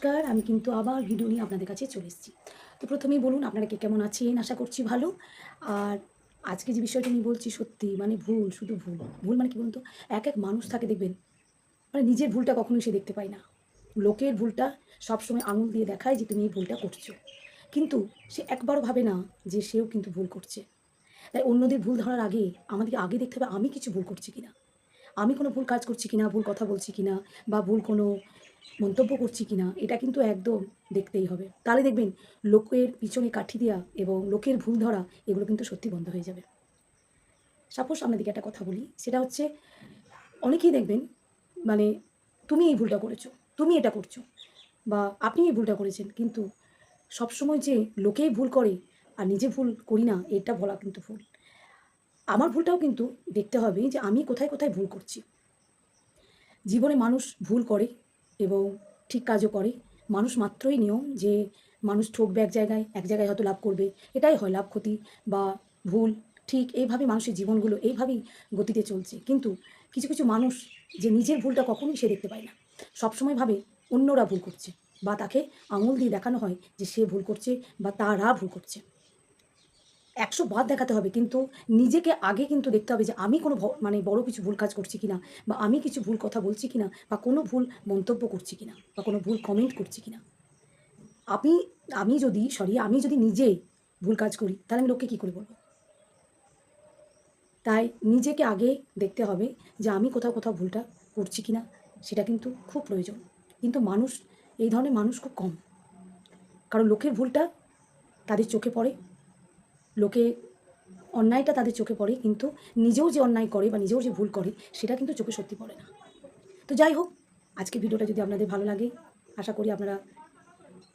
নমস্কার, আমি কিন্তু আবার ভিডিও নিয়ে আপনাদের কাছে চলে এসেছি। তো প্রথমেই বলুন আপনারা কে কেমন আছেন? আশা করছি ভালো। আর আজকে যে বিষয়টা নিয়ে বলছি সত্যি মানে ভুল, শুধু ভুল। ভুল মানে কি বলুন তো? এক মানুষ থাকে দেখবেন, মানে নিজের ভুলটা কখনোই সে দেখতে পায় না। লোকের ভুলটা সবসময় আঙুল দিয়ে দেখায় যে তুমি এই ভুলটা করছো। কিন্তু সে একবারও ভাবে না যে সেও কিন্তু ভুল করছে। তাই অন্যদের ভুল ধরার আগে আমাদেরকে আগে দেখতে হবে আমি কিছু ভুল করছি কিনা? আমি কোনো ভুল কাজ করছি কিনা, ভুল কথা বলছি কিনা বা ভুল কোনো মন্তব্য করছি কিনা এটা কিন্তু একদম দেখতেই হবে। তাহলে দেখবেন লোকের পিছনে কাঠি দেয়া এবং লোকের ভুল ধরা এগুলো কিন্তু সত্যি বন্ধ হয়ে যাবে। সাপোজ আপনাদেরকে একটা কথা বলি, সেটা হচ্ছে অনেকেই দেখবেন মানে তুমি এই ভুলটা করেছো, তুমি এটা করছো বা আপনি এই ভুলটা করেছেন। কিন্তু সবসময় যে লোকেই ভুল করে আর নিজে ভুল করি না এটা বলা কিন্তু ভুল। আমার ভুলটাও কিন্তু দেখতে হবে যে আমি কোথায়, কোথায় ভুল করছি। জীবনে মানুষ ভুল করে এবং ঠিক কাজও করে। মানুষ মাত্রই নিয়ম যে মানুষ ঠকবে এক জায়গায় হয়তো লাভ করবে। এটাই হয় লাভ ক্ষতি বা ভুল, ঠিক এইভাবে মানুষের জীবনগুলো এইভাবেই গতিতে চলছে। কিন্তু কিছু, কিছু মানুষ যে নিজের ভুলটা কখনোই সে দেখতে পায় না। সবসময় ভাবে অন্যরা ভুল করছে বা তাকে আঙুল দিয়ে দেখানো হয় যে সে ভুল করছে বা তারা ভুল করছে। ১০০ বার দেখাতে হবে কিন্তু নিজেকে আগে কিন্তু দেখতে হবে যে আমি কোনো মানে বড় কিছু ভুল কাজ করছি কিনা বা আমি কিছু ভুল কথা বলছি কিনা বা কোনো ভুল মন্তব্য করছি কিনা বা কোনো ভুল কমেন্ট করছি কিনা। আমি আমি যদি নিজে ভুল কাজ করি তাহলে আমি লোককে কি করে বলব? তাই নিজেকে আগে দেখতে হবে যে আমি কোথাও, কোথাও ভুলটা করছি কিনা সেটা কিন্তু খুব প্রয়োজন। কিন্তু মানুষ এই ধরনের মানুষ খুব কম। কারণ লোকের ভুলটা তাদের চোখে পড়ে। লোকে অন্যায়টা তাদের চোখে পড়ে কিন্তু নিজেও যে অন্যায় করে বা নিজেও যে ভুল করে সেটা কিন্তু চোখে সত্যি পড়ে না। তো যাই হোক, আজকের ভিডিওটা যদি আপনাদের ভালো লাগে আশা করি আপনারা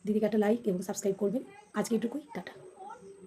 দিদিকে একটা লাইক এবং সাবস্ক্রাইব করবেন। আজকে এটুকুই, টাটা।